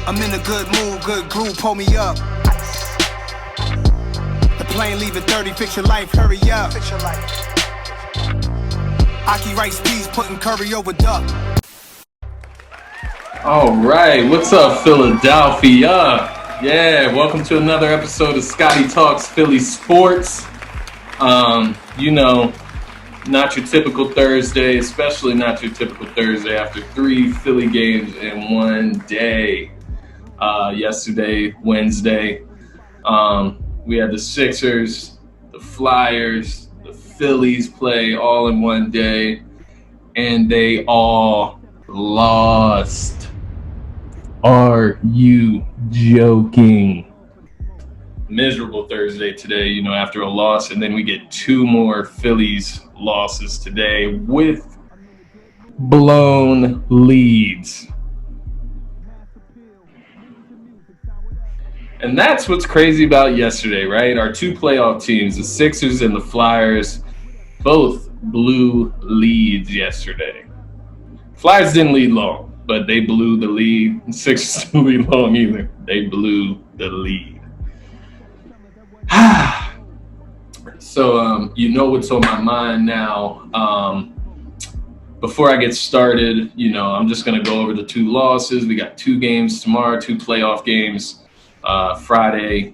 I'm in a good mood, good groove, pull me up. The plane leaving 30, fix your life, hurry up. Aki rice peas, putting curry over duck. All right, what's up, Philadelphia? Yeah, welcome to another episode of Scotty Talks Philly Sports. Not your typical Thursday, especially not your typical Thursday after 3 Philly games in one day. Yesterday, Wednesday, we had the Sixers, the Flyers, the Phillies play all in one day, and they all lost. Are you joking? Miserable Thursday today, after a loss, and then we get 2 more Phillies losses today with blown leads. And that's what's crazy about yesterday, right? Our 2 playoff teams, the Sixers and the Flyers, both blew leads yesterday. Flyers didn't lead long, but they blew the lead. The Sixers didn't lead long either. They blew the lead. So, what's on my mind now. Before I get started, I'm just going to go over the 2 losses. We got 2 games tomorrow, 2 playoff games. Friday,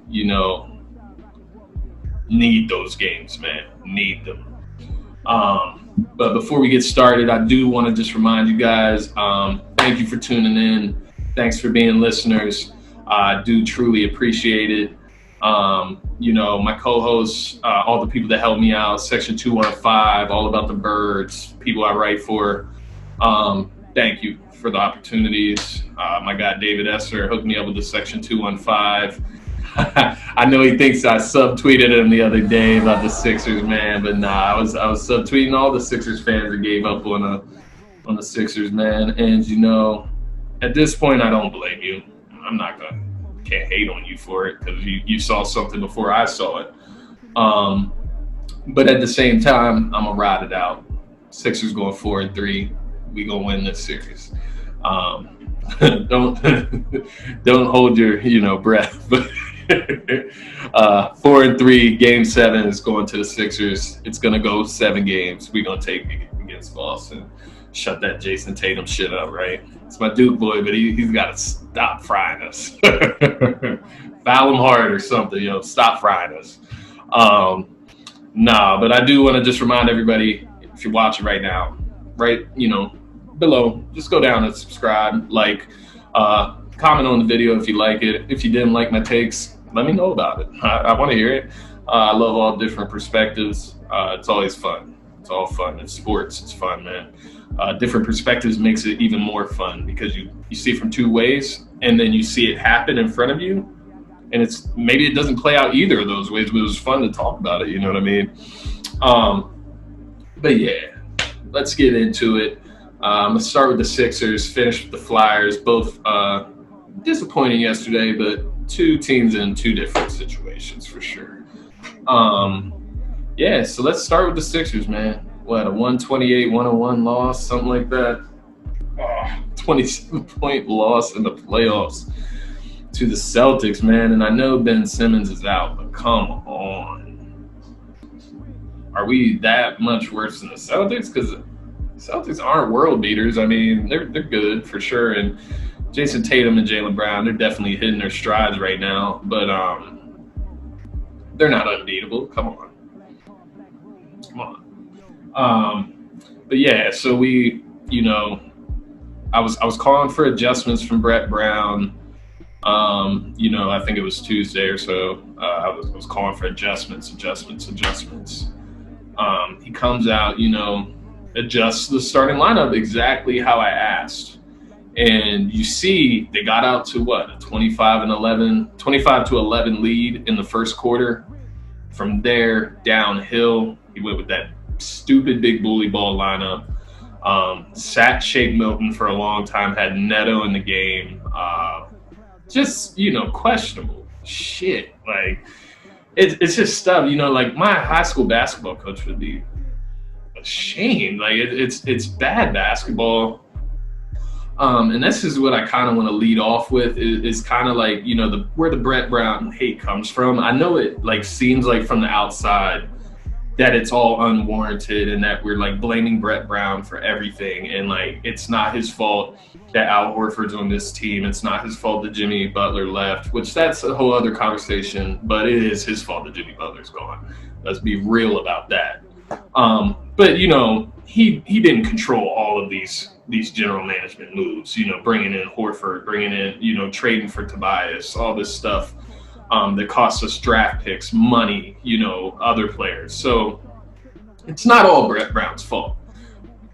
need those games, man. Need them. But before we get started, I do want to just remind you guys, thank you for tuning in. Thanks for being listeners. I do truly appreciate it. My co-hosts, all the people that help me out, Section 215, All About the Birds, people I write for. Thank you for the opportunities. My guy David Esser hooked me up with the Section 215. I know he thinks I subtweeted him the other day about the Sixers, man, but nah, I was subtweeting all the Sixers fans that gave up on the Sixers, man. And at this point, I don't blame you. Can't hate on you for it because you saw something before I saw it. But at the same time, I'm gonna ride it out. Sixers going 4-3. We gonna win this series. Don't hold your breath. But 4-3, Game 7 is going to the Sixers. It's gonna go 7 games. We gonna take it against Boston. Shut that Jason Tatum shit up, right? It's my Duke boy, but he's got to stop frying us. Foul him hard or something, stop frying us. But I do want to just remind everybody, if you're watching right now, right, below, just go down and subscribe, comment on the video if you like it. If you didn't like my takes, let me know about it. I want to hear it. I love all different perspectives. It's always fun. It's all fun. It's sports. It's fun, man. Different perspectives makes it even more fun because you see it from 2 ways, and then you see it happen in front of you, and maybe it doesn't play out either of those ways, but it was fun to talk about it. You know what I mean? But yeah, let's get into it. I'm gonna start with the Sixers, finish with the Flyers. Both disappointing yesterday, but 2 teams in 2 different situations for sure. So let's start with the Sixers, man. What, a 128-101 loss, something like that? 27-point loss in the playoffs to the Celtics, man. And I know Ben Simmons is out, but come on. Are we that much worse than the Celtics? Because the Celtics aren't world beaters. I mean, they're good for sure. And Jason Tatum and Jaylen Brown, they're definitely hitting their strides right now. But they're not unbeatable. Come on. But yeah, so we, I was calling for adjustments from Brett Brown. I think it was Tuesday or so. I was calling for adjustments. He comes out, adjusts the starting lineup exactly how I asked. And you see they got out to a 25 to 11 lead in the first quarter. From there, downhill, he went with that stupid big bully ball lineup. Sat Shake Milton for a long time, had Neto in the game. Just, questionable shit. It's just stuff, my high school basketball coach would be ashamed. It's bad basketball. And this is what I kind of want to lead off with is kind of like, where the Brett Brown hate comes from. I know it like seems like from the outside that it's all unwarranted and that we're like blaming Brett Brown for everything. And like, it's not his fault that Al Horford's on this team. It's not his fault that Jimmy Butler left, which that's a whole other conversation, but it is his fault that Jimmy Butler's gone. Let's be real about that. But he didn't control all of these general management moves, bringing in Horford, bringing in, trading for Tobias, all this stuff. That costs us draft picks, money, other players. So it's not all Brett Brown's fault.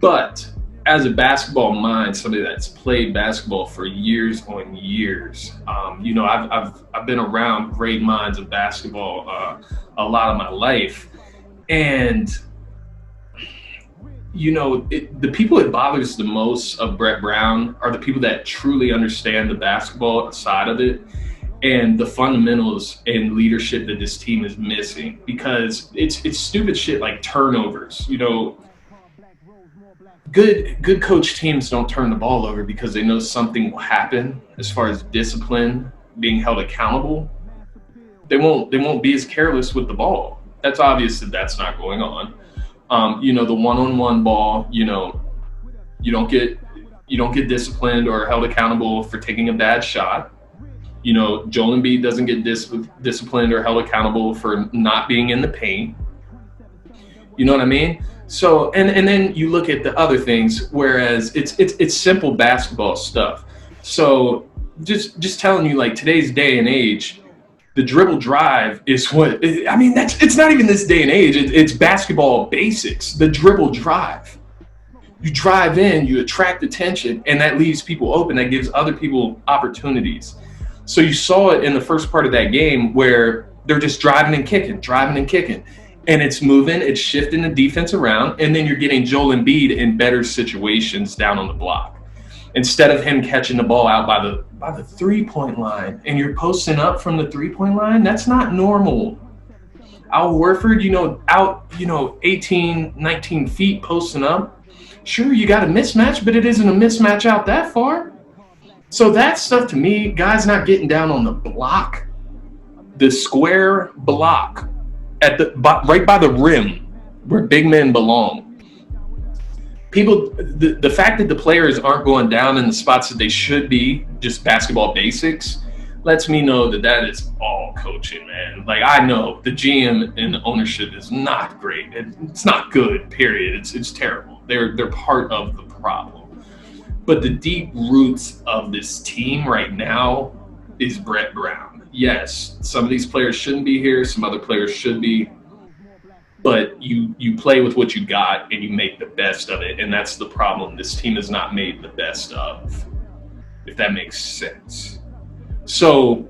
But as a basketball mind, somebody that's played basketball for years on years, I've been around great minds of basketball a lot of my life. And, the people it bothers the most of Brett Brown are the people that truly understand the basketball side of it and the fundamentals and leadership that this team is missing, because it's stupid shit like turnovers. Good coach teams don't turn the ball over because they know something will happen as far as discipline, being held accountable. They won't be as careless with the ball. That's obvious that that's not going on. The one-on-one ball, you don't get disciplined or held accountable for taking a bad shot. Joel Embiid doesn't get disciplined or held accountable for not being in the paint. You know what I mean? So, and then you look at the other things, whereas it's simple basketball stuff. So just telling you, like, today's day and age, the dribble drive is it's not even this day and age. It's basketball basics, the dribble drive. You drive in, you attract attention, and that leaves people open. That gives other people opportunities. So you saw it in the first part of that game where they're just driving and kicking. And it's moving, it's shifting the defense around, and then you're getting Joel Embiid in better situations down on the block. Instead of him catching the ball out by the three-point line, and you're posting up from the three-point line, that's not normal. Al Horford, out 18, 19 feet posting up. Sure, you got a mismatch, but it isn't a mismatch out that far. So that stuff, to me, guys not getting down on the block, the square block right by the rim where big men belong. People, the fact that the players aren't going down in the spots that they should be, just basketball basics, lets me know that is all coaching, man. Like, I know the GM and the ownership is not great. It's not good, period. It's terrible. They're part of the problem. But the deep roots of this team right now is Brett Brown. Yes, some of these players shouldn't be here. Some other players should be. But you play with what you got and you make the best of it. And that's the problem this team has not made the best of, if that makes sense. So,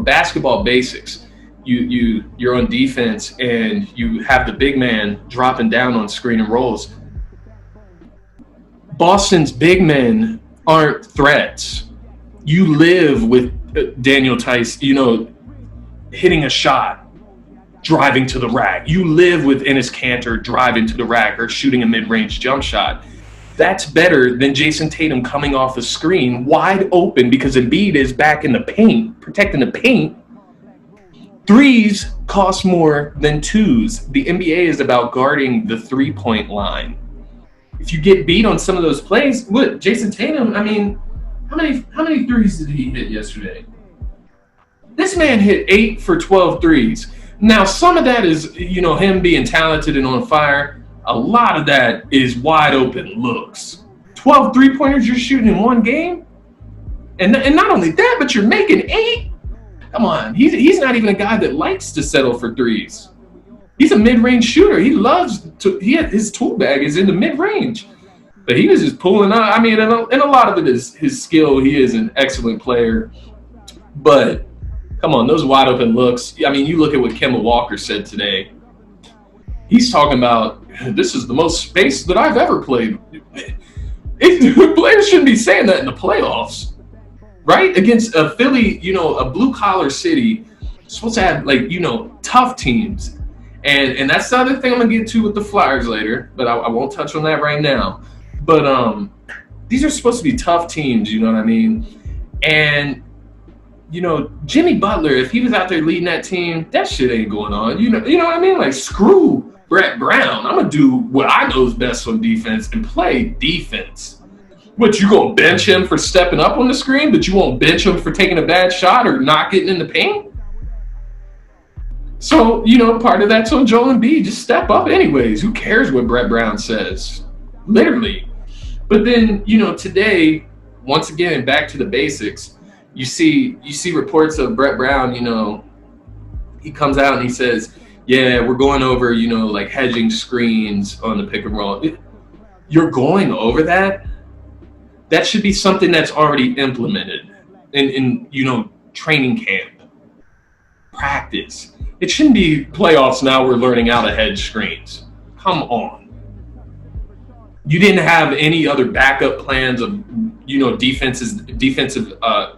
basketball basics. You're on defense and you have the big man dropping down on screen and rolls. Boston's big men aren't threats. You live with Daniel Tice, hitting a shot, driving to the rack. You live with Enes Kanter driving to the rack or shooting a mid-range jump shot. That's better than Jason Tatum coming off the screen wide open because Embiid is back in the paint, protecting the paint. Threes cost more than twos. The NBA is about guarding the three-point line. If you get beat on some of those plays, look, Jason Tatum, how many threes did he hit yesterday? This man hit 8 for 12 threes. Now, some of that is, him being talented and on fire. A lot of that is wide open looks. 12 three-pointers you're shooting in one game? And not only that, but you're making 8? Come on. He's not even a guy that likes to settle for threes. He's a mid-range shooter. He loves to – his tool bag is in the mid-range. But he was just pulling out. And a lot of it is his skill. He is an excellent player. But – come on, those wide open looks. You look at what Kemba Walker said today. He's talking about, this is the most space that I've ever played. Players shouldn't be saying that in the playoffs, right? Against a Philly, a blue-collar city, supposed to have, tough teams. And that's the other thing I'm going to get to with the Flyers later, but I won't touch on that right now. But these are supposed to be tough teams, you know what I mean? And, you know, Jimmy Butler, if he was out there leading that team, that shit ain't going on. You know what I mean? Like, screw Brett Brown. I'm going to do what I know is best on defense and play defense. What, you going to bench him for stepping up on the screen, but you won't bench him for taking a bad shot or not getting in the paint? So, you know, part of that's on Joel Embiid. Just step up anyways. Who cares what Brett Brown says? Literally. But then, you know, today, once again, back to the basics, you see reports of Brett Brown, you know, he comes out and he says, yeah, we're going over, you know, like hedging screens on the pick and roll. You're going over that? That should be something that's already implemented in you know, training camp, practice. It shouldn't be playoffs now we're learning how to hedge screens. Come on. You didn't have any other backup plans of, you know, defensive,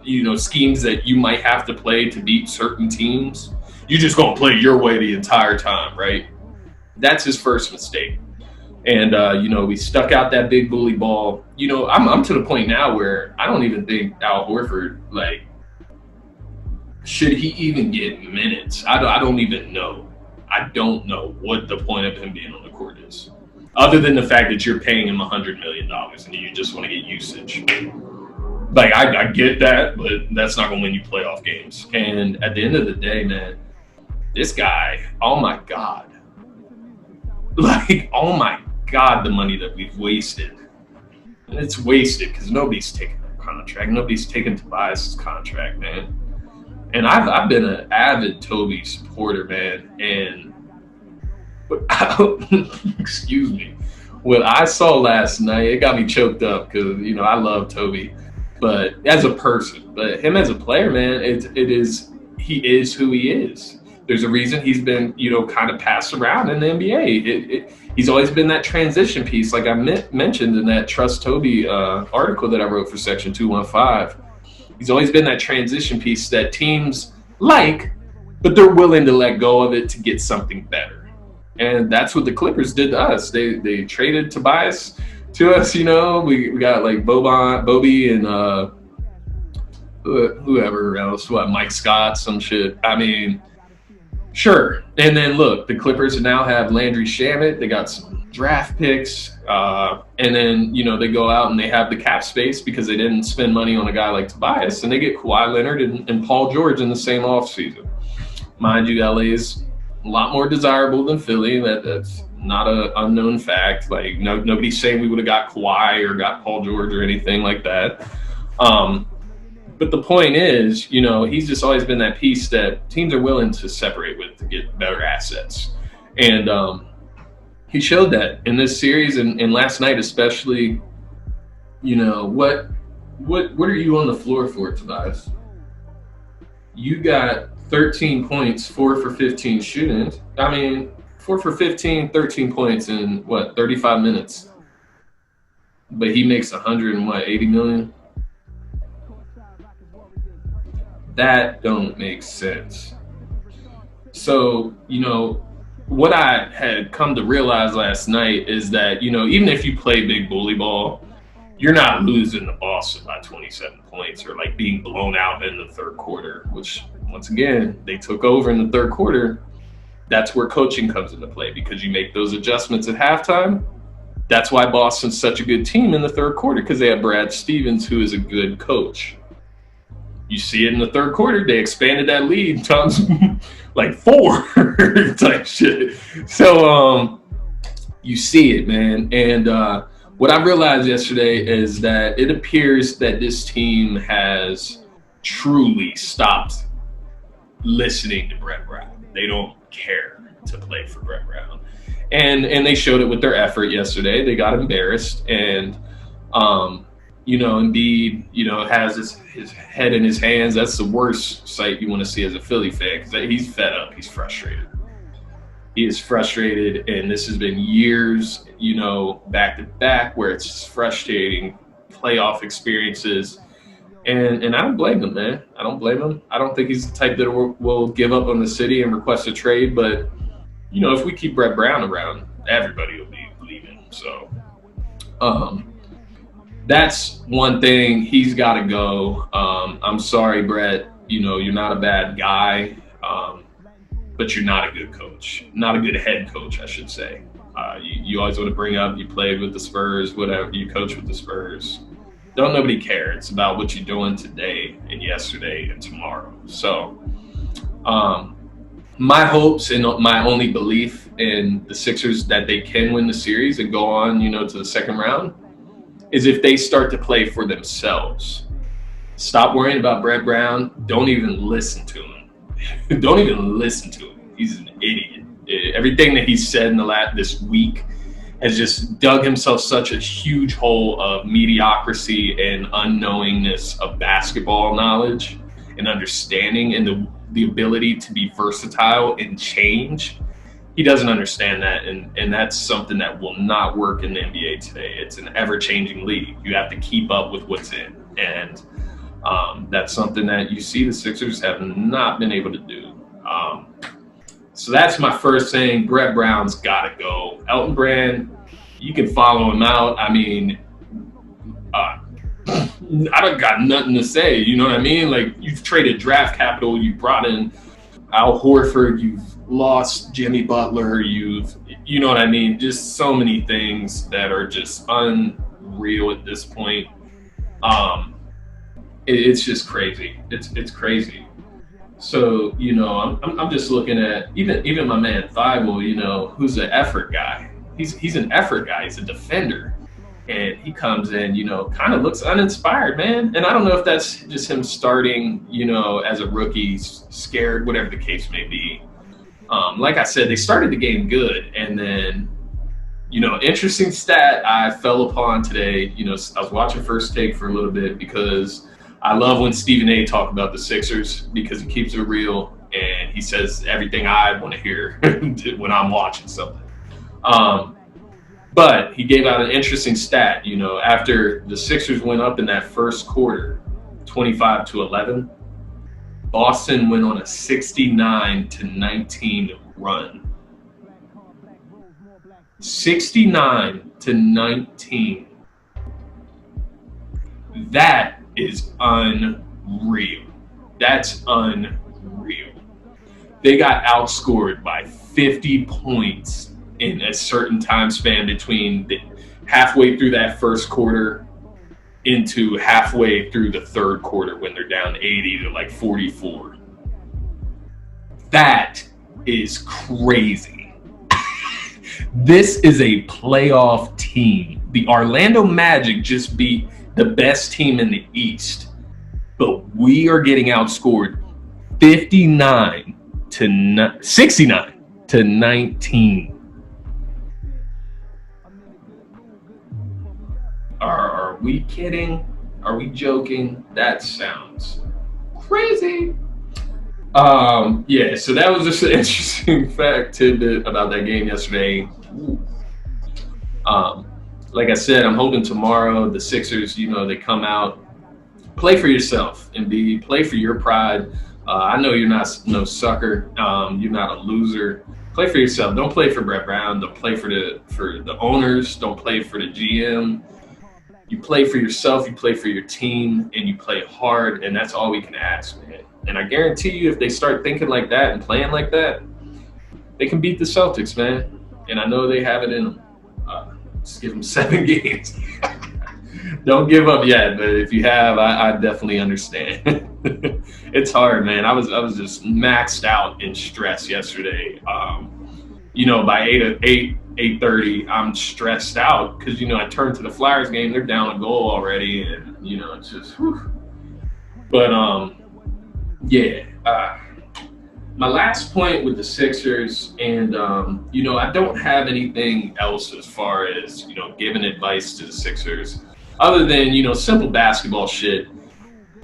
you know, schemes that you might have to play to beat certain teams. You just gonna play your way the entire time, right? That's his first mistake. And, you know, we stuck out that big bully ball. You know, I'm to the point now where I don't even think Al Horford, like, should he even get minutes? I don't even know. I don't know what the point of him being on the court is, other than the fact that you're paying him $100 million and you just want to get usage. Like, I get that, but that's not going to win you playoff games. And at the end of the day, man, this guy, oh my God. Like, oh my God, the money that we've wasted. And it's wasted because nobody's taking that contract. Nobody's taking Tobias' contract, man. And I've been an avid Toby supporter, man. And excuse me, what I saw last night, it got me choked up because, you know, I love Toby, but as a person, but him as a player, man, he is who he is. There's a reason he's been, you know, kind of passed around in the NBA. He's always been that transition piece, like I mentioned in that Trust Toby article that I wrote for Section 215. He's always been that transition piece that teams like, but they're willing to let go of it to get something better. And that's what the Clippers did to us. They traded Tobias to us, you know. We got like Bobby and whoever else, Mike Scott, some shit. I mean, sure. And then look, the Clippers now have Landry Shamet. They got some draft picks. And then, you know, they go out and they have the cap space because they didn't spend money on a guy like Tobias, and they get Kawhi Leonard and Paul George in the same offseason. Mind you, LA is a lot more desirable than Philly. That's not an unknown fact. Like, nobody's saying we would have got Kawhi or got Paul George or anything like that. But the point is, you know, he's just always been that piece that teams are willing to separate with to get better assets. And he showed that in this series and last night especially. You know, what are you on the floor for, Tobias? You got 13 points, 4 for 15 shooting. I mean, 4 for 15, 13 points in 35 minutes. But he makes 180 million. That don't make sense. So, you know, what I had come to realize last night is that, you know, even if you play big bully ball, you're not losing to Boston by 27 points or like being blown out in the third quarter, which once again, they took over in the third quarter. That's where coaching comes into play because you make those adjustments at halftime. That's why Boston's such a good team in the third quarter, because they have Brad Stevens, who is a good coach. You see it in the third quarter, they expanded that lead times like 4 type shit. So you see it, man. And what I realized yesterday is that it appears that this team has truly stopped listening to Brett Brown. They don't care to play for Brett Brown. And they showed it with their effort yesterday. They got embarrassed. And, you know, Embiid, you know, has his head in his hands. That's the worst sight you want to see as a Philly fan, because he's fed up. He's frustrated. He is frustrated, and this has been years, you know, back to back, where it's just frustrating playoff experiences. And I don't blame him, man. I don't blame him. I don't think he's the type that will give up on the city and request a trade. But, you know, if we keep Brett Brown around, everybody will be leaving. So, that's one thing. He's got to go. I'm sorry, Brett. You're not a bad guy, but you're not a good coach. Not a good head coach, I should say. You always want to bring up you played with the Spurs, whatever. You coach with the Spurs. Don't nobody care. It's about what you're doing today and yesterday and tomorrow. So my hopes and my only belief in the Sixers that they can win the series and go on, to the second round is if they start to play for themselves. Stop worrying about Brett Brown. Don't even listen to him. Don't even listen to him. He's an idiot. Everything that he's said in this week has just dug himself such a huge hole of mediocrity and unknowingness of basketball knowledge and understanding and the ability to be versatile and change. He doesn't understand that, and that's something that will not work in the NBA today. It's an ever-changing league. You have to keep up with what's in, and that's something that you see the Sixers have not been able to do. So that's my first thing. Brett Brown's got to go. Elton Brand, you can follow him out. I mean, I don't got nothing to say. You know what I mean? Like, you've traded draft capital. You brought in Al Horford. You've lost Jimmy Butler. You know what I mean? Just so many things that are just unreal at this point. It's just crazy. It's crazy. So, I'm just looking at even my man Thibault, who's an effort guy. He's an effort guy. He's a defender. And he comes in, kind of looks uninspired, man. And I don't know if that's just him starting, as a rookie, scared, whatever the case may be. Like I said, they started the game good. And then, interesting stat I fell upon today. I was watching First Take for a little bit because I love when Stephen A. talk about the Sixers because he keeps it real and he says everything I want to hear when I'm watching something. But he gave out an interesting stat, after the Sixers went up in that first quarter, 25-11, Boston went on a 69-19 run. 69-19. That is unreal. That's unreal. They got outscored by 50 points in a certain time span between halfway through that first quarter into halfway through the third quarter when they're down 80 to like 44. That is crazy. This is a playoff team. The Orlando Magic just beat the best team in the East, but we are getting outscored 69-19. Are we kidding? Are we joking? That sounds crazy. Yeah, so that was just an interesting fact tidbit about that game yesterday. Like I said, I'm hoping tomorrow the Sixers, they come out, play for yourself and play for your pride. I know you're not no sucker. You're not a loser. Play for yourself. Don't play for Brett Brown. Don't play for the owners. Don't play for the GM. You play for yourself, you play for your team, and you play hard, and that's all we can ask, man. And I guarantee you, if they start thinking like that and playing like that, they can beat the Celtics, man. And I know they have it in them. Just give them 7 games. Don't give up yet, but if you have, I definitely understand. It's hard, man. I was just maxed out in stress yesterday. By 8:30, I'm stressed out because, I turned to the Flyers game. They're down a goal already, and, it's just, whew. But, my last point with the Sixers, and, I don't have anything else as far as, giving advice to the Sixers other than, simple basketball shit.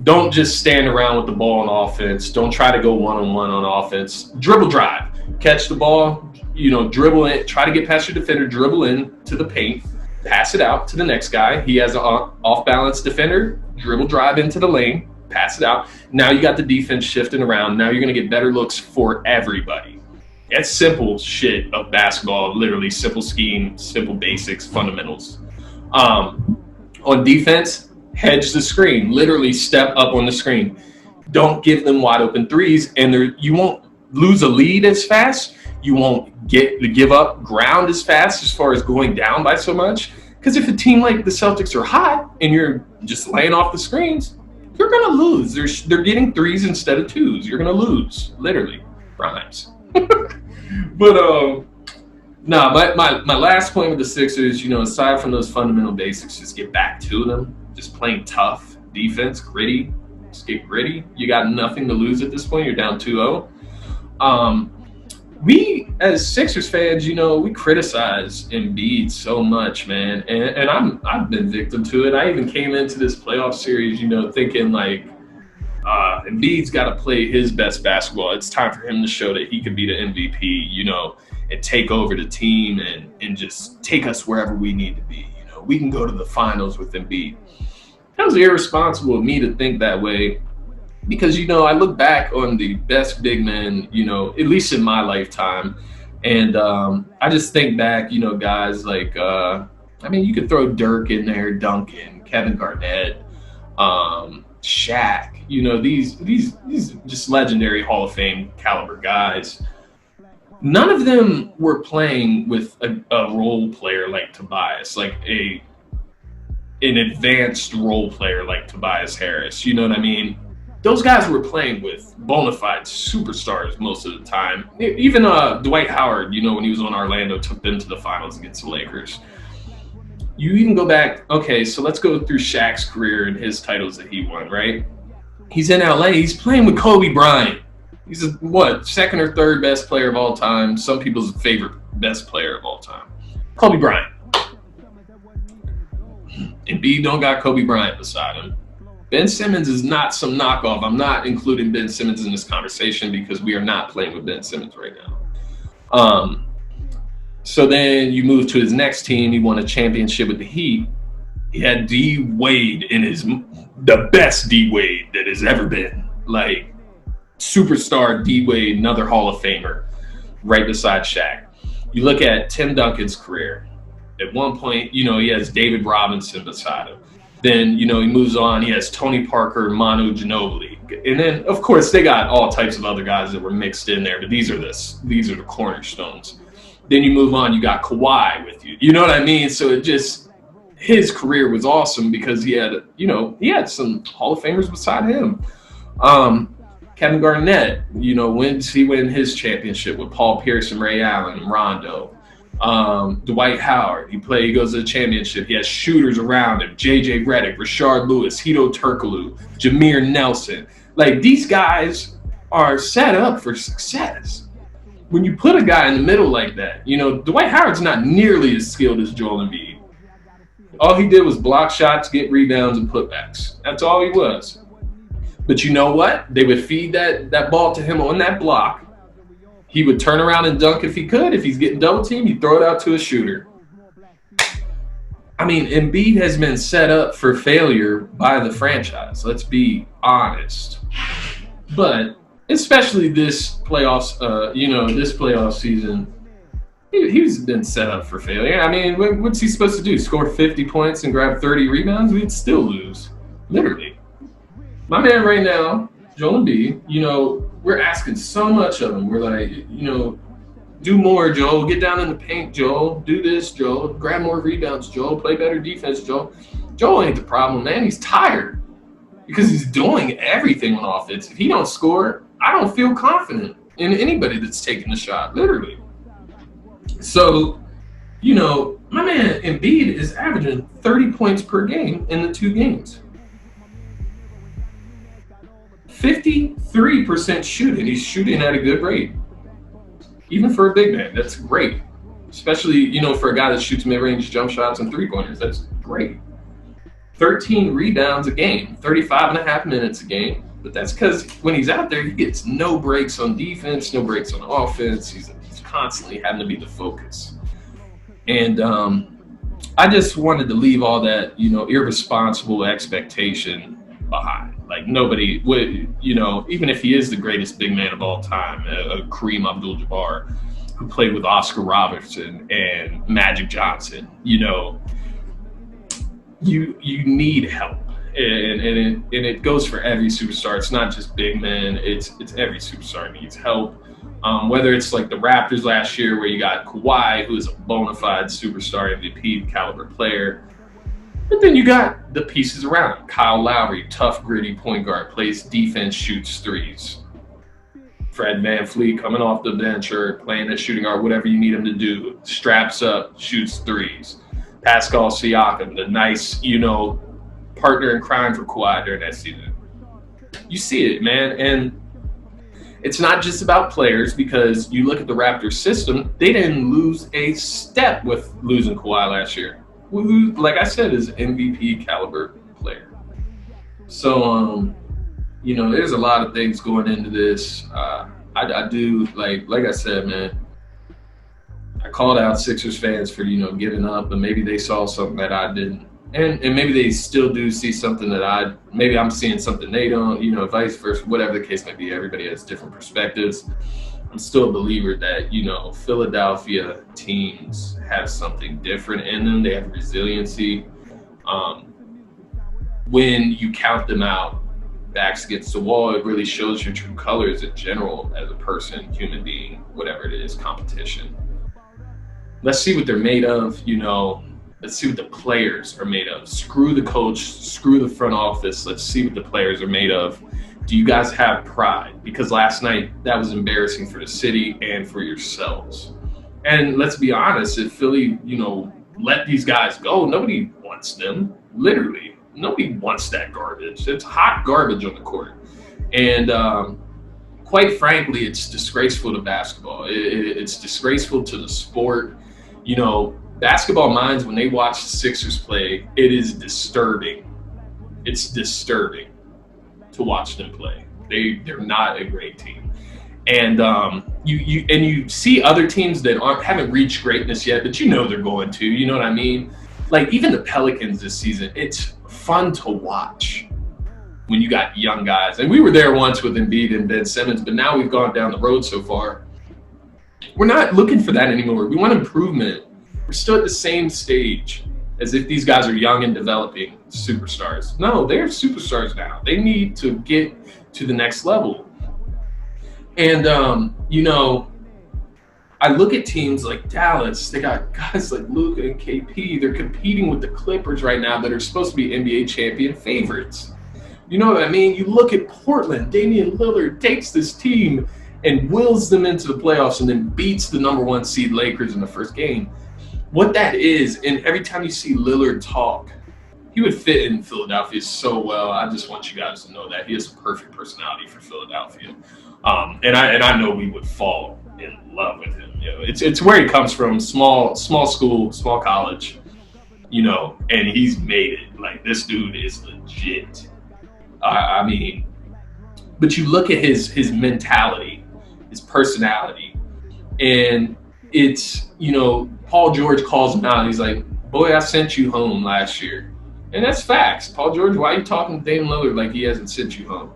Don't just stand around with the ball on offense. Don't try to go one-on-one on offense. Dribble drive. Catch the ball, dribble in, try to get past your defender, dribble in to the paint, pass it out to the next guy. He has an off-balance defender, dribble drive into the lane, pass it out. Now you got the defense shifting around. Now you're going to get better looks for everybody. That's simple shit of basketball, literally simple scheme, simple basics, fundamentals. On defense, hedge the screen. Literally step up on the screen. Don't give them wide open threes, and you won't lose a lead as fast. You won't give up ground as fast as far as going down by so much. Because if a team like the Celtics are hot and you're just laying off the screens, you're going to lose. They're getting threes instead of twos. You're going to lose, literally. Rhymes. But no, my last point with the Sixers, aside from those fundamental basics, just get back to them. Just playing tough defense, gritty. Just get gritty. You got nothing to lose at this point. You're down 2-0. We, as Sixers fans, we criticize Embiid so much, man. And I've been victim to it. I even came into this playoff series, thinking like, Embiid's got to play his best basketball. It's time for him to show that he could be the MVP, and take over the team and just take us wherever we need to be. We can go to the finals with Embiid. That was irresponsible of me to think that way because, I look back on the best big men, at least in my lifetime. And I just think back, guys like, you could throw Dirk in there, Duncan, Kevin Garnett, Shaq, these just legendary Hall of Fame caliber guys. None of them were playing with a role player like Tobias, like an advanced role player like Tobias Harris. You know what I mean? Those guys were playing with bona fide superstars most of the time. Even Dwight Howard, when he was on Orlando, took them to the finals against the Lakers. You even go back, okay, so let's go through Shaq's career and his titles that he won, right? He's in LA, he's playing with Kobe Bryant. He's second or third best player of all time. Some people's favorite best player of all time. Kobe Bryant. Embiid don't got Kobe Bryant beside him. Ben Simmons is not some knockoff. I'm not including Ben Simmons in this conversation because we are not playing with Ben Simmons right now. So then you move to his next team. He won a championship with the Heat. He had D Wade in the best D Wade that has ever been. Like, superstar D Wade, another Hall of Famer, right beside Shaq. You look at Tim Duncan's career. At one point, he has David Robinson beside him. Then, he moves on. He has Tony Parker, Manu Ginobili. And then, of course, they got all types of other guys that were mixed in there, but these are the cornerstones. Then you move on, you got Kawhi with you. You know what I mean? So his career was awesome because he had some Hall of Famers beside him. Kevin Garnett, when did he win his championship with Paul Pierce and Ray Allen and Rondo? Dwight Howard, he goes to the championship. He has shooters around him. J.J. Redick, Rashard Lewis, Hedo Turkoglu, Jameer Nelson. Like, these guys are set up for success. When you put a guy in the middle like that, Dwight Howard's not nearly as skilled as Joel Embiid. All he did was block shots, get rebounds, and putbacks. That's all he was. But you know what? They would feed that ball to him on that block. He would turn around and dunk if he could. If he's getting double teamed, he'd throw it out to a shooter. Embiid has been set up for failure by the franchise. Let's be honest. But especially this playoff season, he's been set up for failure. What's he supposed to do? Score 50 points and grab 30 rebounds? We'd still lose, literally. My man right now, Joel Embiid, we're asking so much of him. We're like, do more, Joel. Get down in the paint, Joel. Do this, Joel. Grab more rebounds, Joel. Play better defense, Joel. Joel ain't the problem, man. He's tired because he's doing everything on offense. If he don't score, I don't feel confident in anybody that's taking the shot, literally. So, my man Embiid is averaging 30 points per game in the 2 games. 53% shooting. He's shooting at a good rate. Even for a big man, that's great. Especially, for a guy that shoots mid-range jump shots and three-pointers, that's great. 13 rebounds a game, 35 and a half minutes a game. But that's because when he's out there, he gets no breaks on defense, no breaks on offense. He's constantly having to be the focus. And I just wanted to leave all that, irresponsible expectation behind. Like, nobody would, even if he is the greatest big man of all time, Kareem Abdul-Jabbar, who played with Oscar Robertson and Magic Johnson, you need help, and it goes for every superstar. It's not just big men. It's every superstar needs help. Whether it's like the Raptors last year, where you got Kawhi, who is a bona fide superstar MVP caliber player, but then you got the pieces around him. Kyle Lowry, tough, gritty point guard, plays defense, shoots threes. Fred VanVleet coming off the bench or playing at shooting guard, whatever you need him to do, straps up, shoots threes. Pascal Siakam, the nice, partner in crime for Kawhi during that season. You see it, man. And it's not just about players, because you look at the Raptors system, they didn't lose a step with losing Kawhi last year, who, like I said, is MVP caliber player. So, there's a lot of things going into this. I do, like I said, man, I called out Sixers fans for, giving up, but maybe they saw something that I didn't. And maybe they still do see something that maybe I'm seeing something they don't, vice versa, whatever the case may be. Everybody has different perspectives. I'm still a believer that, Philadelphia teams have something different in them. They have resiliency. When you count them out, backs against the wall, it really shows your true colors in general as a person, human being, whatever it is, competition. Let's see what they're made of, Let's see what the players are made of. Screw the coach, screw the front office. Let's see what the players are made of. Do you guys have pride? Because last night, that was embarrassing for the city and for yourselves. And let's be honest, if Philly, let these guys go, nobody wants them, literally. Nobody wants that garbage. It's hot garbage on the court. And quite frankly, it's disgraceful to basketball. It's disgraceful to the sport. Basketball minds, when they watch the Sixers play, it is disturbing. It's disturbing to watch them play. They're not a great team. And you see other teams that haven't reached greatness yet, but they're going to. You know what I mean? Like even the Pelicans this season, it's fun to watch when you got young guys. And we were there once with Embiid and Ben Simmons, but now we've gone down the road so far. We're not looking for that anymore. We want improvement. We're still at the same stage as if these guys are young and developing superstars. No, they're superstars now. They need to get to the next level. And, I look at teams like Dallas. They got guys like Luka and KP. They're competing with the Clippers right now that are supposed to be NBA champion favorites. You know what I mean? You look at Portland. Damian Lillard takes this team and wills them into the playoffs and then beats the number 1 seed Lakers in the first game. What that is, and every time you see Lillard talk, he would fit in Philadelphia so well. I just want you guys to know that he has a perfect personality for Philadelphia. And I know we would fall in love with him. It's where he comes from, small school, small college, and he's made it. Like, this dude is legit. But you look at his mentality, his personality, and it's, Paul George calls him out. He's like, boy, I sent you home last year. And that's facts. Paul George, why are you talking to Damian Lillard like he hasn't sent you home?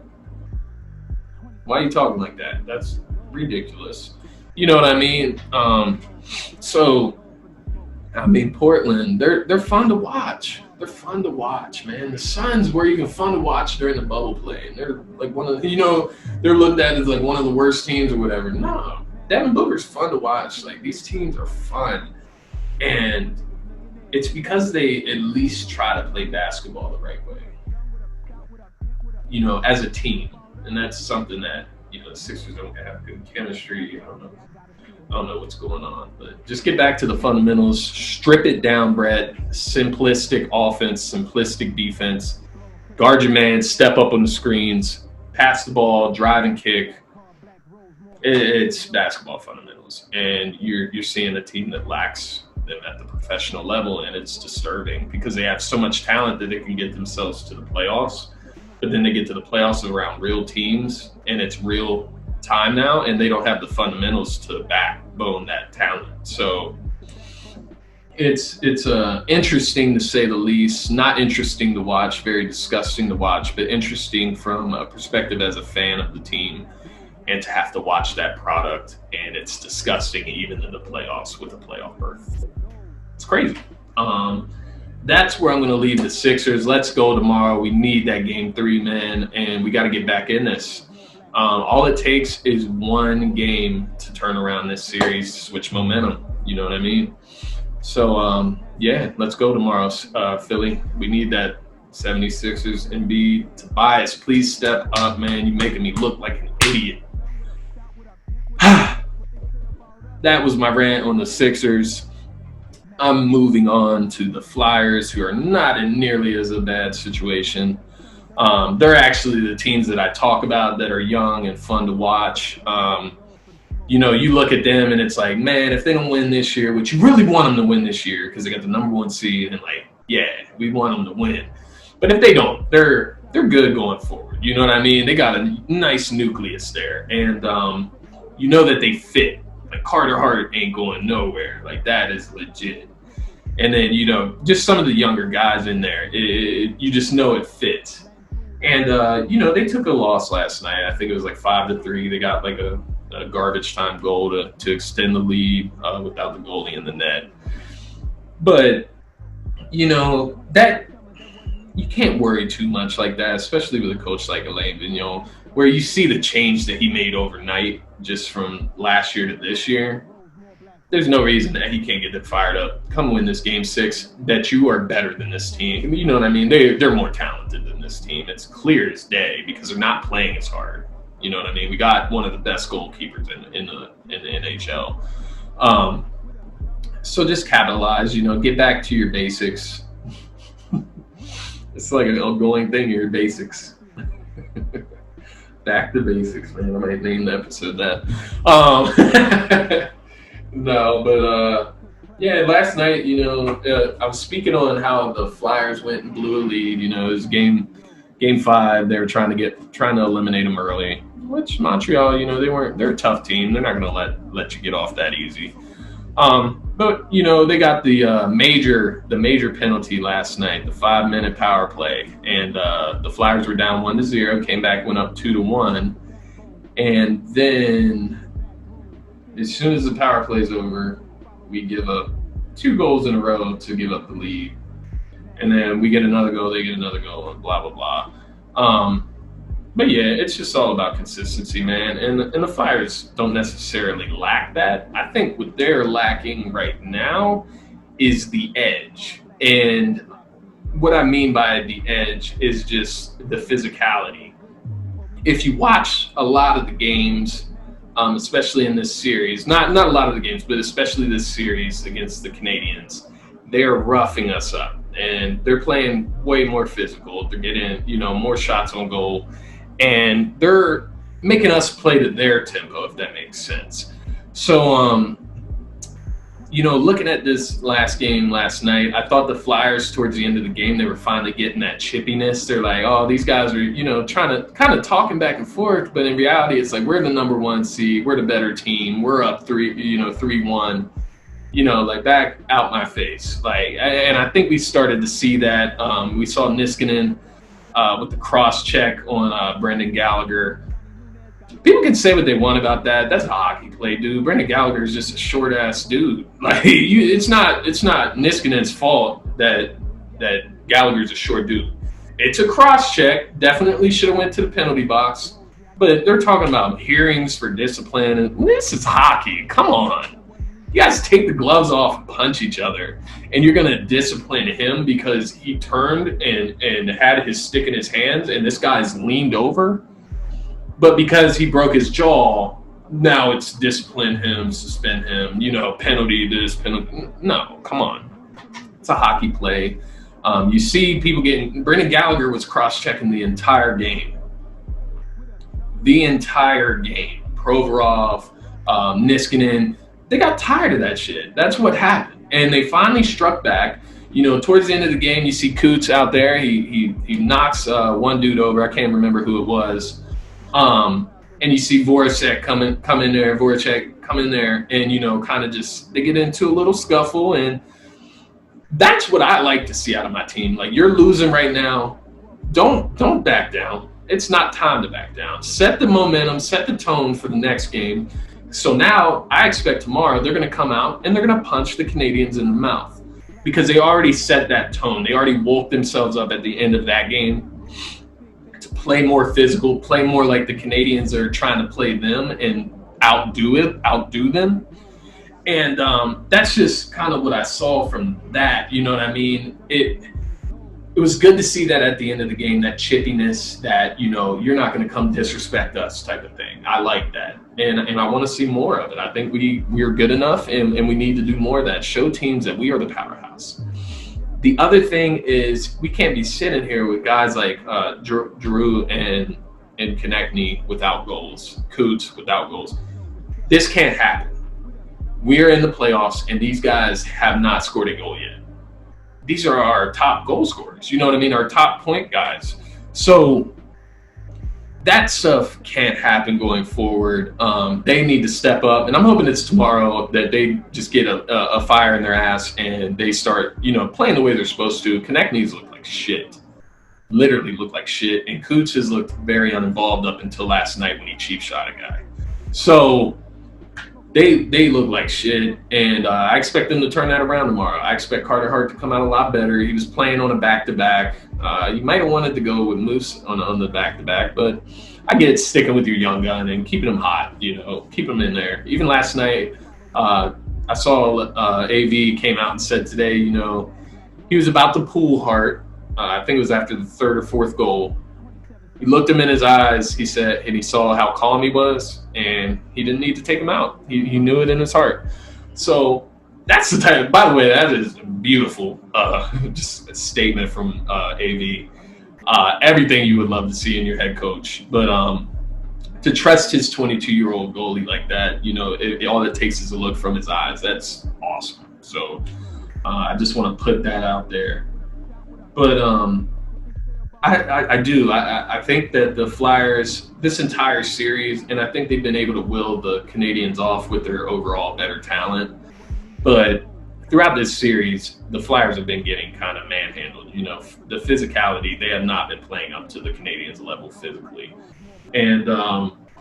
Why are you talking like that? That's ridiculous. You know what I mean? Portland, they're fun to watch. They're fun to watch, man. The Suns were even fun to watch during the bubble play. And they're like one of the, they're looked at as like one of the worst teams or whatever. No, Devin Booker's fun to watch. Like, these teams are fun. And it's because they at least try to play basketball the right way, as a team. And that's something that, the Sixers don't have good chemistry. I don't know what's going on. But just get back to the fundamentals. Strip it down, Brett. Simplistic offense, simplistic defense. Guard your man, step up on the screens, pass the ball, drive and kick. It's basketball fundamentals. And you're seeing a team that lacks them at the professional level, and it's disturbing because they have so much talent that they can get themselves to the playoffs, but then they get to the playoffs around real teams, and it's real time now, and they don't have the fundamentals to backbone that talent. So it's interesting to say the least. Not interesting to watch, very disgusting to watch, but interesting from a perspective as a fan of the team, and to have to watch that product, and it's disgusting even in the playoffs with a playoff berth. It's crazy. that's where I'm going to leave the Sixers. Let's go tomorrow. We need that game 3, man, and we got to get back in this. All it takes is one game to turn around this series, switch momentum. You know what I mean? So, yeah, let's go tomorrow, Philly. We need that 76ers. Embiid. Tobias, please step up, man. You're making me look like an idiot. That was my rant on the Sixers. I'm moving on to the Flyers, who are not in nearly as a bad situation. They're actually the teams that I talk about that are young and fun to watch. You know, you look at them and it's like, man, if they don't win this year, which you really want them to win this year because they got the number 1 seed, and like, yeah, we want them to win. But if they don't, they're good going forward. You know what I mean? They got a nice nucleus there, and you know that they fit. Like Carter Hart ain't going nowhere. Like that is legit. And then, you know, just some of the younger guys in there, you just know it fits. And, you know, they took a loss last night. I think it was like 5-3. They got like a garbage time goal to extend the lead without the goalie in the net. But, you know, that you can't worry too much like that, especially with a coach like Alain Vigneault, where you see the change that he made overnight just from last year to this year. There's no reason that he can't get them fired up. Come win this game 6. That you are better than this team. You know what I mean? They're more talented than this team. It's clear as day because they're not playing as hard. You know what I mean? We got one of the best goalkeepers in the NHL. So just capitalize. You know, get back to your basics. It's like an ongoing thing here. Basics. Back to basics, man. I might name the episode that. No, but yeah, last night, you know, I was speaking on how the Flyers went and blew a lead. You know, it was game 5. They were trying to eliminate them early. Which Montreal, you know, they're a tough team. They're not going to let you get off that easy. But you know, they got the major penalty last night, the 5-minute power play, and the Flyers were down 1-0, came back, went up 2-1, and then as soon as the power play's over, we give up 2 goals in a row to give up the lead, and then we get another goal, they get another goal, and blah blah blah. But yeah, it's just all about consistency, man. And the Flyers don't necessarily lack that. I think what they're lacking right now is the edge. And what I mean by the edge is just the physicality. If you watch a lot of the games, especially in this series, not a lot of the games, but especially this series against the Canadiens, they're roughing us up. And they're playing way more physical. They're getting, you know, more shots on goal. And they're making us play to their tempo, if that makes sense. So, you know, looking at this last game last night, I thought the Flyers towards the end of the game, they were finally getting that chippiness. They're like, oh, these guys are, you know, trying to kind of talking back and forth. But in reality, it's like, we're the number 1 seed. We're the better team. We're up 3-1. You know, like back out my face. Like, and I think we started to see that. We saw Niskanen with the cross check on Brendan Gallagher. People can say what they want about that. That's a hockey play, dude. Brendan Gallagher is just a short ass dude. Like, it's not Niskanen's fault that Gallagher's a short dude. It's a cross check. Definitely should have went to the penalty box. But they're talking about hearings for discipline, and this is hockey. Come on. You guys take the gloves off and punch each other, and you're going to discipline him because he turned and had his stick in his hands, and this guy's leaned over. But because he broke his jaw, now it's discipline him, suspend him, you know, penalty this, penalty. No, come on. It's a hockey play. You see people Brendan Gallagher was cross-checking the entire game. The entire game. Provorov, Niskanen. They got tired of that shit. That's what happened. And they finally struck back. You know, towards the end of the game, you see Coots out there. He knocks one dude over. I can't remember who it was. And you see Voracek come in there, and, you know, kind of just, they get into a little scuffle. And that's what I like to see out of my team. Like, you're losing right now. Don't back down. It's not time to back down. Set the momentum, set the tone for the next game. So now I expect tomorrow they're going to come out and they're going to punch the Canadians in the mouth. because they already set that tone. They already woke themselves up at the end of that game to play more physical, play more like the Canadians are trying to play them and outdo them. And that's just kind of what I saw from that. You know what I mean? It was good to see that at the end of the game, that chippiness, that, you know, you're not going to come disrespect us type of thing. I like that. And I want to see more of it. I think we're good enough, and we need to do more of that. Show teams that we are the powerhouse. The other thing is we can't be sitting here with guys like Giroux and Konechny without goals, Coots without goals. This can't happen. We're in the playoffs, and these guys have not scored a goal yet. These are our top goal scorers. You know what I mean? Our top point guys. So that stuff can't happen going forward. They need to step up, and I'm hoping it's tomorrow that they just get a fire in their ass and they start, you know, playing the way they're supposed to. Konechny's look like shit. Literally look like shit. And Coots has looked very uninvolved up until last night when he cheap shot a guy. So they look like shit, and I expect them to turn that around tomorrow. I expect Carter Hart to come out a lot better. He was playing on a back-to-back. You might have wanted to go with Moose on the back-to-back, but I get sticking with your young gun and keeping him hot, you know, keep him in there. Even last night, I saw AV came out and said today, you know, he was about to pull Hart. I think it was after the third or fourth goal. He looked him in his eyes, he said, and he saw how calm he was, and he didn't need to take him out. He knew it in his heart. So that's the type, by the way, that is beautiful, just a statement from AV. Everything you would love to see in your head coach. But to trust his 22-year-old goalie like that, you know, all it takes is a look from his eyes. That's awesome. So I just want to put that out there. But I do. I think that the Flyers, this entire series, and I think they've been able to will the Canadians off with their overall better talent. But throughout this series, the Flyers have been getting kind of manhandled. You know, the physicality, they have not been playing up to the Canadians' level physically. And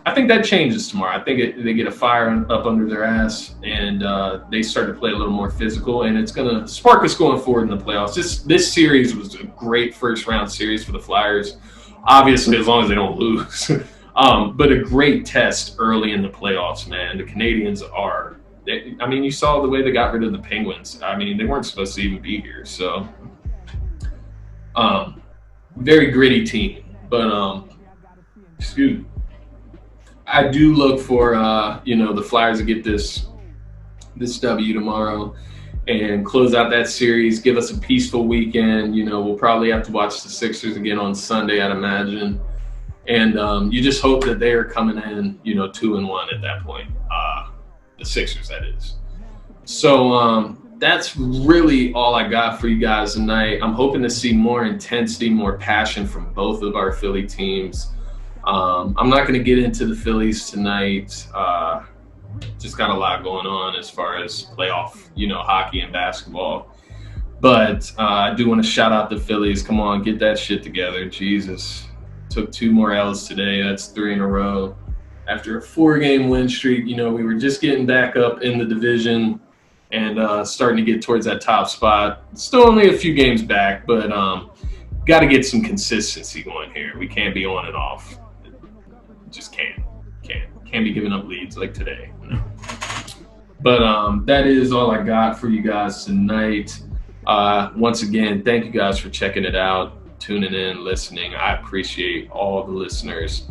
I think that changes tomorrow. I think they get a fire up under their ass, and they start to play a little more physical, and it's going to spark us going forward in the playoffs. This series was a great first-round series for the Flyers, obviously, as long as they don't lose. But a great test early in the playoffs, man. The Canadians are – I mean, you saw the way they got rid of the Penguins. I mean, they weren't supposed to even be here. So, very gritty team. But, excuse me. I do look for, you know, the Flyers to get this W tomorrow and close out that series, give us a peaceful weekend. You know, we'll probably have to watch the Sixers again on Sunday, I'd imagine. And you just hope that they are coming in, you know, 2-1 at that point. The Sixers, that is. So that's really all I got for you guys tonight. I'm hoping to see more intensity, more passion from both of our Philly teams. I'm not going to get into the Phillies tonight. Just got a lot going on as far as playoff, you know, hockey and basketball. But I do want to shout out the Phillies. Come on, get that shit together. Jesus. Took 2 more L's today. That's 3 in a row. After a 4-game win streak, you know, we were just getting back up in the division and starting to get towards that top spot. Still only a few games back, but got to get some consistency going here. We can't be on and off. Just can't be giving up leads like today. No. But that is all I got for you guys tonight. Once again, thank you guys for checking it out, tuning in, listening. I appreciate all the listeners,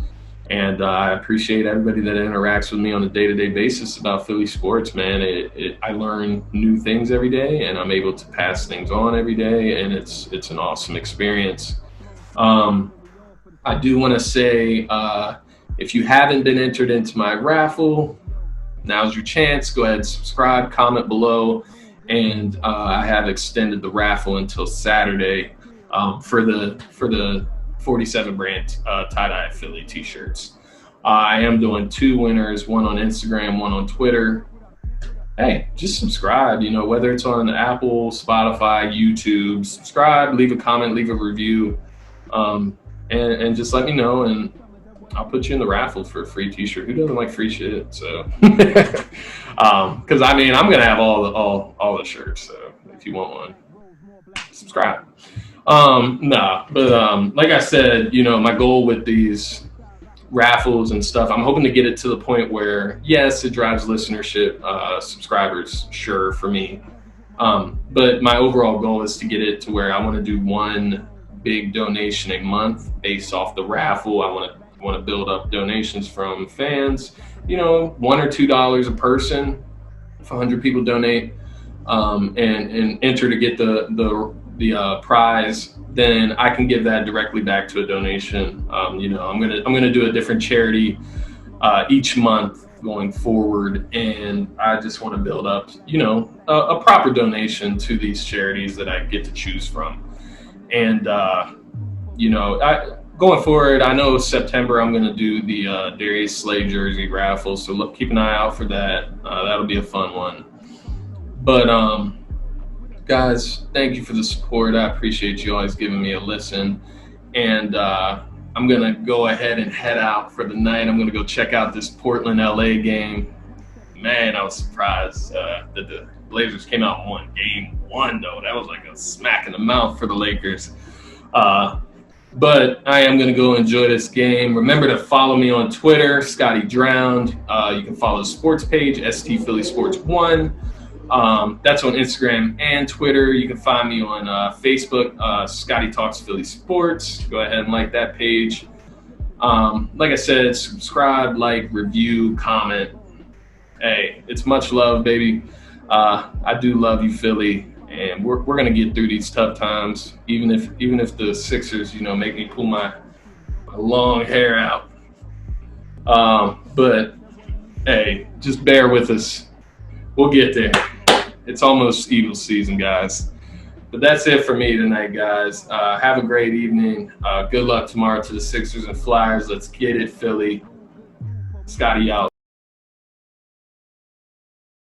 and I appreciate everybody that interacts with me on a day-to-day basis about Philly sports, man. I learn new things every day, and I'm able to pass things on every day, and it's an awesome experience. I do want to say, if you haven't been entered into my raffle, now's your chance. Go ahead and subscribe, comment below, and I have extended the raffle until Saturday for the 47 brand tie-dye Philly t-shirts. I am doing 2 winners, one on Instagram, one on Twitter. Hey, just subscribe, you know, whether it's on Apple, Spotify, YouTube, subscribe, leave a comment, leave a review, and just let me know, and I'll put you in the raffle for a free t-shirt. Who doesn't like free shit? So, because I mean, I'm going to have all the shirts, so. if you want one, subscribe. Like I said, my goal with these raffles and stuff, I'm hoping to get it to the point where, yes, it drives listenership, subscribers, sure, for me. But my overall goal is to get it to where I want to do one big donation a month based off the raffle. I want to build up donations from fans, $1 or $2 a person. If 100 people donate, and enter to get the prize, then I can give that directly back to a donation. I'm gonna do a different charity each month going forward, and I just want to build up, a proper donation to these charities that I get to choose from. And going forward, I know September I'm going to do the Darius Slay jersey raffle, so keep an eye out for that. That'll be a fun one. But guys, thank you for the support. I appreciate you always giving me a listen. And I'm going to go ahead and head out for the night. I'm going to go check out this Portland-LA game. Man, I was surprised that the Blazers came out and won game 1, though. That was like a smack in the mouth for the Lakers. But I am going to go enjoy this game. Remember to follow me on Twitter, Scotty Drowned. You can follow the sports page, ST Philly Sports 1. That's on Instagram and Twitter. You can find me on Facebook, Scotty Talks Philly Sports. Go ahead and like that page. Like I said, subscribe, like, review, comment. Hey, it's much love, baby. I do love you, Philly. And we're gonna get through these tough times, even if the Sixers, make me pull my long hair out. But hey, just bear with us. We'll get there. It's almost Eagles season, guys. But that's it for me tonight, guys. Have a great evening. Good luck tomorrow to the Sixers and Flyers. Let's get it, Philly. Scotty out.